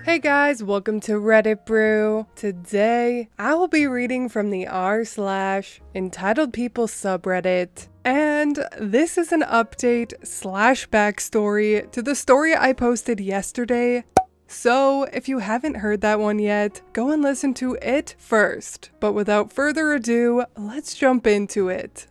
Hey guys, welcome to Reddit Brew. Today, I will be reading from the r/EntitledPeople subreddit. And this is an update / backstory to the story I posted yesterday. So, if you haven't heard that one yet, go and listen to it first. But without further ado, let's jump into it.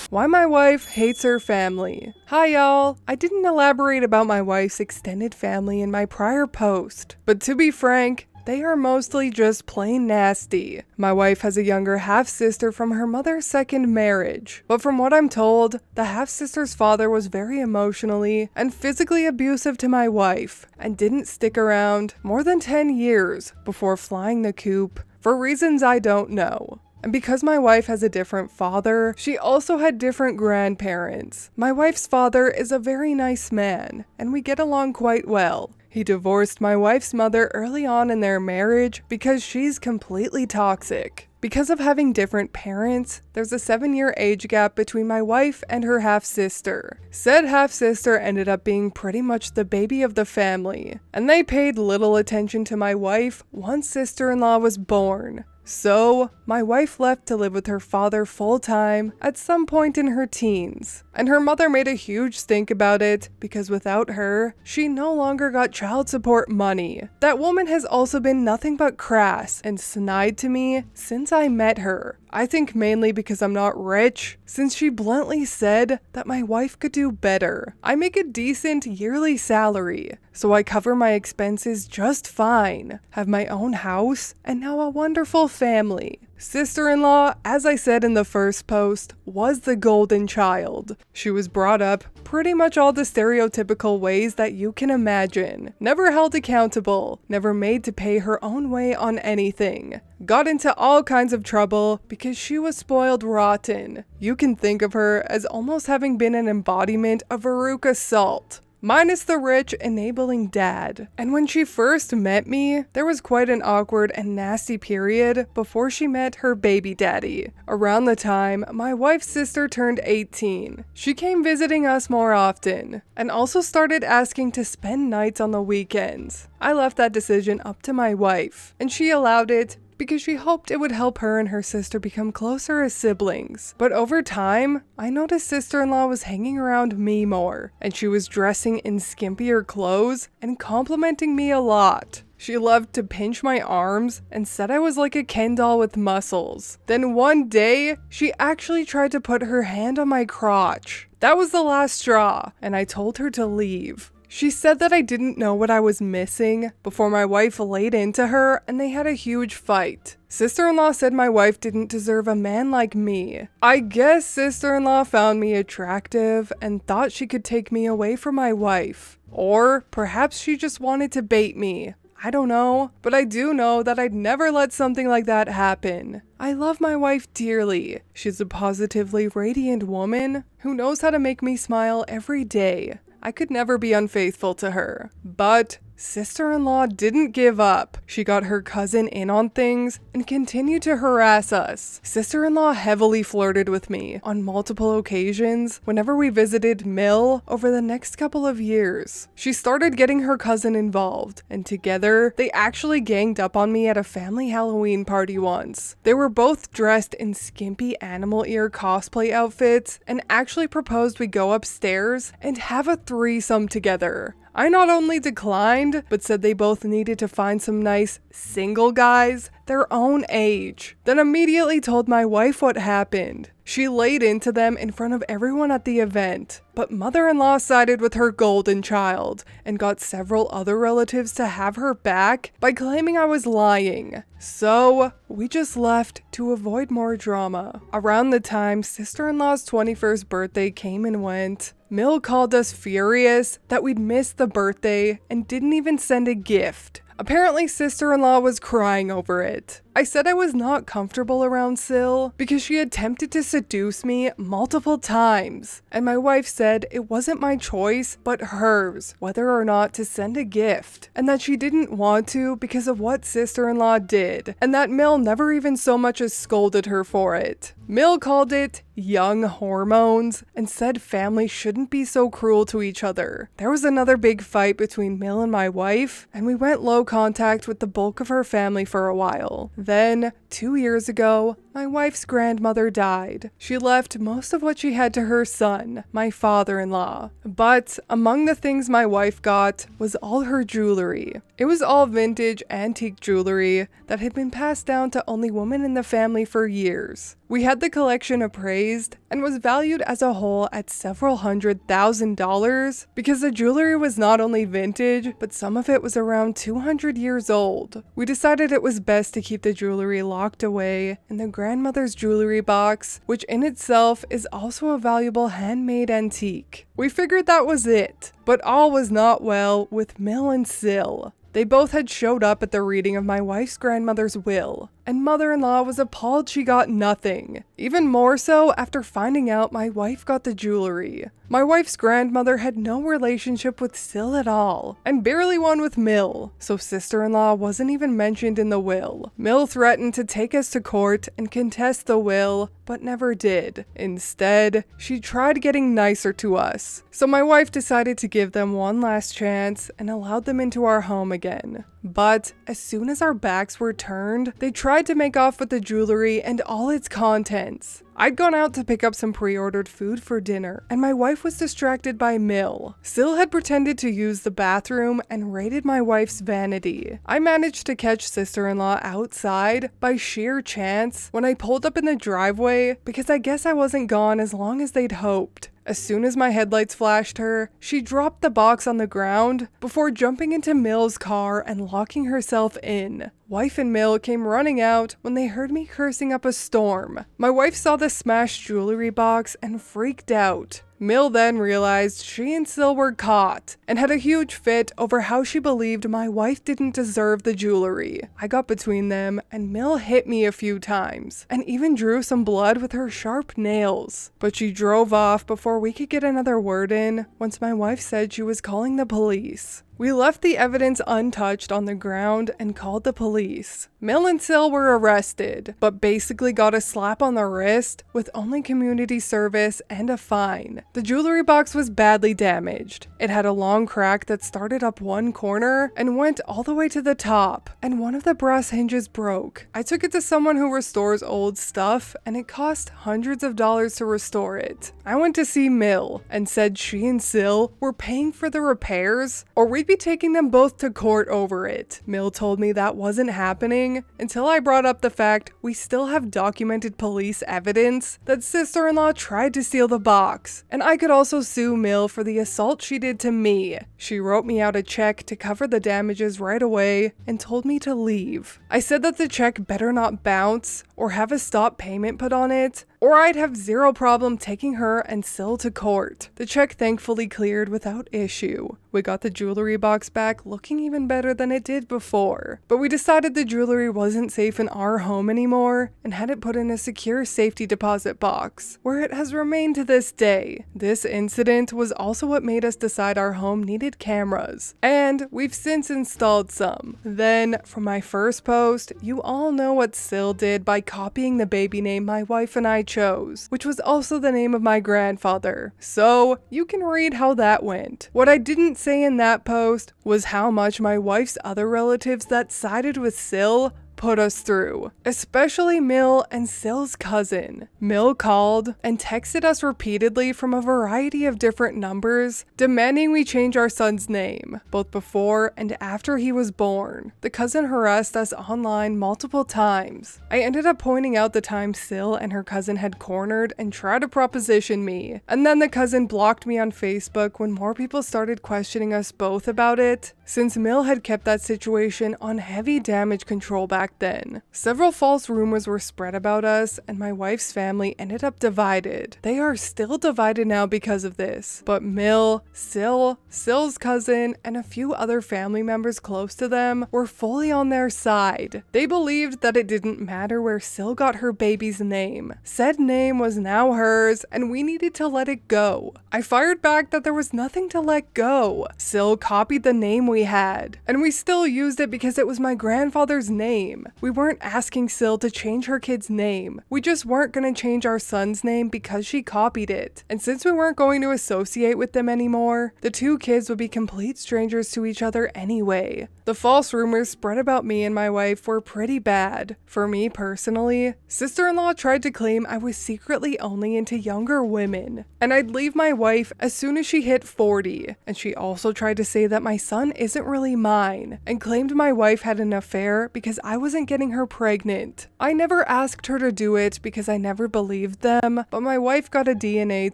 Why my wife hates her family. Hi y'all, I didn't elaborate about my wife's extended family in my prior post, but to be frank, they are mostly just plain nasty. My wife has a younger half-sister from her mother's second marriage, but from what I'm told, the half-sister's father was very emotionally and physically abusive to my wife, and didn't stick around more than 10 years before flying the coop, for reasons I don't know. And because my wife has a different father, she also had different grandparents. My wife's father is a very nice man, and we get along quite well. He divorced my wife's mother early on in their marriage because she's completely toxic. Because of having different parents, there's a 7-year age gap between my wife and her half-sister. Said half-sister ended up being pretty much the baby of the family, and they paid little attention to my wife once sister-in-law was born. So, my wife left to live with her father full-time at some point in her teens, and her mother made a huge stink about it because without her, she no longer got child support money. That woman has also been nothing but crass and snide to me since I met her. I think mainly because I'm not rich, since she bluntly said that my wife could do better. I make a decent yearly salary, so I cover my expenses just fine, have my own house, and now a wonderful family. Sister-in-law, as I said in the first post, was the golden child. She was brought up pretty much all the stereotypical ways that you can imagine. Never held accountable, never made to pay her own way on anything. Got into all kinds of trouble because she was spoiled rotten. You can think of her as almost having been an embodiment of Veruca Salt, minus the rich, enabling dad. And when she first met me, there was quite an awkward and nasty period before she met her baby daddy. Around the time my wife's sister turned 18, she came visiting us more often, and also started asking to spend nights on the weekends. I left that decision up to my wife, and she allowed it because she hoped it would help her and her sister become closer as siblings. But over time, I noticed sister-in-law was hanging around me more, and she was dressing in skimpier clothes and complimenting me a lot. She loved to pinch my arms and said I was like a Ken doll with muscles. Then one day, she actually tried to put her hand on my crotch. That was the last straw, and I told her to leave. She said that I didn't know what I was missing before my wife laid into her and they had a huge fight. Sister-in-law said my wife didn't deserve a man like me. I guess sister-in-law found me attractive and thought she could take me away from my wife. Or perhaps she just wanted to bait me. I don't know, but I do know that I'd never let something like that happen. I love my wife dearly. She's a positively radiant woman who knows how to make me smile every day. I could never be unfaithful to her. But sister-in-law didn't give up. She got her cousin in on things and continued to harass us. Sister-in-law heavily flirted with me on multiple occasions whenever we visited Mill over the next couple of years. She started getting her cousin involved, and together they actually ganged up on me at a family Halloween party once. They were both dressed in skimpy animal ear cosplay outfits and actually proposed we go upstairs and have a threesome together. I not only declined, but said they both needed to find some nice single guys their own age. Then immediately told my wife what happened. She laid into them in front of everyone at the event, but mother-in-law sided with her golden child and got several other relatives to have her back by claiming I was lying. So, we just left to avoid more drama. Around the time sister-in-law's 21st birthday came and went, Mill called us furious that we'd missed the birthday and didn't even send a gift. Apparently sister-in-law was crying over it. I said I was not comfortable around Sil because she attempted to seduce me multiple times, and my wife said it wasn't my choice but hers whether or not to send a gift, and that she didn't want to because of what sister-in-law did, and that Mill never even so much as scolded her for it. Mill called it young hormones and said family shouldn't be so cruel to each other. There was another big fight between Mill and my wife, and we went low contact with the bulk of her family for a while. Then, 2 years ago, my wife's grandmother died. She left most of what she had to her son, my father-in-law. But among the things my wife got was all her jewelry. It was all vintage, antique jewelry that had been passed down to only women in the family for years. We had the collection appraised and was valued as a whole at several $100,000 because the jewelry was not only vintage, but some of it was around 200 years old. We decided it was best to keep the jewelry locked away in the grandmother's jewelry box, which in itself is also a valuable handmade antique. We figured that was it, but all was not well with Mill and Sil. They both had showed up at the reading of my wife's grandmother's will, and mother-in-law was appalled she got nothing. Even more so after finding out my wife got the jewelry. My wife's grandmother had no relationship with Sil at all, and barely one with Mill, so sister-in-law wasn't even mentioned in the will. Mill threatened to take us to court and contest the will, but never did. Instead, she tried getting nicer to us, so my wife decided to give them one last chance and allowed them into our home again. But as soon as our backs were turned, they tried to make off with the jewelry and all its contents. I'd gone out to pick up some pre-ordered food for dinner, and my wife was distracted by Mill. Sil had pretended to use the bathroom and raided my wife's vanity. I managed to catch sister-in-law outside by sheer chance when I pulled up in the driveway because I guess I wasn't gone as long as they'd hoped. As soon as my headlights flashed her, she dropped the box on the ground before jumping into Mill's car and locking herself in. Wife and Mill came running out when they heard me cursing up a storm. My wife saw the smashed jewelry box and freaked out. Mill then realized she and Sil were caught and had a huge fit over how she believed my wife didn't deserve the jewelry. I got between them and Mill hit me a few times and even drew some blood with her sharp nails. But she drove off before we could get another word in once my wife said she was calling the police. We left the evidence untouched on the ground and called the police. Mill and Sil were arrested, but basically got a slap on the wrist with only community service and a fine. The jewelry box was badly damaged. It had a long crack that started up one corner and went all the way to the top, and one of the brass hinges broke. I took it to someone who restores old stuff, and it cost hundreds of dollars to restore it. I went to see Mill and said she and Sil were paying for the repairs, or we'd be taking them both to court over it. Mill told me that wasn't happening until I brought up the fact we still have documented police evidence that sister-in-law tried to steal the box, and I could also sue Mill for the assault she did to me. She wrote me out a check to cover the damages right away and told me to leave. I said that the check better not bounce or have a stop payment put on it, or I'd have zero problem taking her and Sil to court. The check thankfully cleared without issue. We got the jewelry box back looking even better than it did before, but we decided the jewelry wasn't safe in our home anymore and had it put in a secure safety deposit box, where it has remained to this day. This incident was also what made us decide our home needed cameras, and we've since installed some. Then, for my first post, you all know what Sil did by copying the baby name my wife and I chose, which was also the name of my grandfather. So you can read how that went. What I didn't say in that post was how much my wife's other relatives that sided with Sil put us through, especially Mill and Sil's cousin. Mill called and texted us repeatedly from a variety of different numbers, demanding we change our son's name, both before and after he was born. The cousin harassed us online multiple times. I ended up pointing out the time Sil and her cousin had cornered and tried to proposition me, and then the cousin blocked me on Facebook when more people started questioning us both about it. since Mill had kept that situation on heavy damage control back then. Several false rumors were spread about us, and my wife's family ended up divided. They are still divided now because of this, but Mill, Sill's cousin, and a few other family members close to them were fully on their side. They believed that it didn't matter where Sill got her baby's name. Said name was now hers, and we needed to let it go. I fired back that there was nothing to let go. Sill copied the name we had, and we still used it because it was my grandfather's name. We weren't asking Sill to change her kid's name. We just weren't going to change our son's name because she copied it. And since we weren't going to associate with them anymore, the two kids would be complete strangers to each other anyway. The false rumors spread about me and my wife were pretty bad. For me personally, sister-in-law tried to claim I was secretly only into younger women, and I'd leave my wife as soon as she hit 40. And she also tried to say that my son isn't really mine, and claimed my wife had an affair because I wasn't getting her pregnant. I never asked her to do it because I never believed them, but my wife got a DNA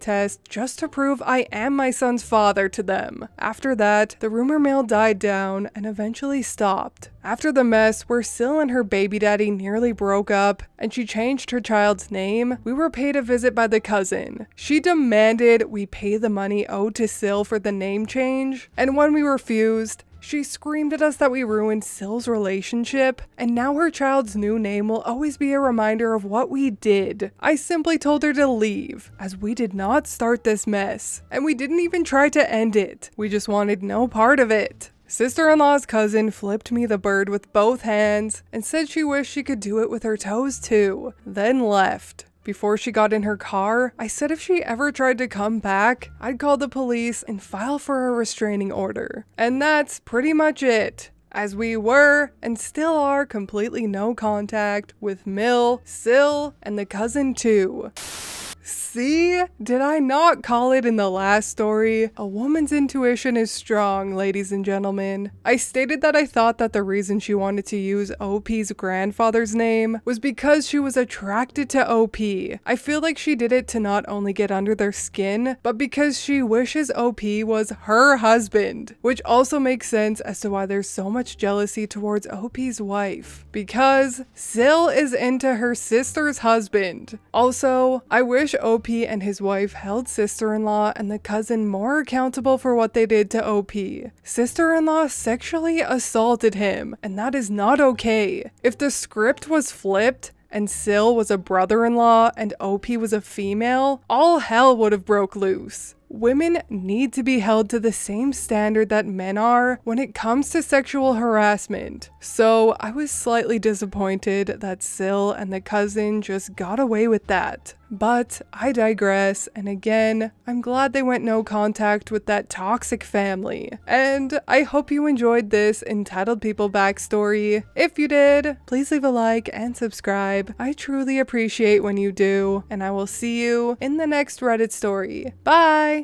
test just to prove I am my son's father to them. After that, the rumor mill died down and eventually stopped. After the mess where Sill and her baby daddy nearly broke up and she changed her child's name, we were paid a visit by the cousin. She demanded we pay the money owed to Sill for the name change, and when we refused, she screamed at us that we ruined Sill's relationship, and now her child's new name will always be a reminder of what we did. I simply told her to leave, as we did not start this mess, and we didn't even try to end it. We just wanted no part of it. Sister-in-law's cousin flipped me the bird with both hands and said she wished she could do it with her toes too, then left. Before she got in her car, I said if she ever tried to come back, I'd call the police and file for a restraining order. And that's pretty much it, as we were and still are completely no contact with Mill, Sill, and the cousin too. See? Did I not call it in the last story? A woman's intuition is strong, ladies and gentlemen. I stated that I thought that the reason she wanted to use OP's grandfather's name was because she was attracted to OP. I feel like she did it to not only get under their skin, but because she wishes OP was her husband, which also makes sense as to why there's so much jealousy towards OP's wife. Because Sill is into her sister's husband. Also, I wish OP and his wife held sister-in-law and the cousin more accountable for what they did to OP. Sister-in-law sexually assaulted him, and that is not okay. If the script was flipped, and Sill was a brother-in-law and OP was a female, all hell would have broke loose. Women need to be held to the same standard that men are when it comes to sexual harassment. So I was slightly disappointed that Sill and the cousin just got away with that. But I digress, and again, I'm glad they went no contact with that toxic family. And I hope you enjoyed this Entitled People backstory. If you did, please leave a like and subscribe. I truly appreciate when you do, and I will see you in the next Reddit story. Bye!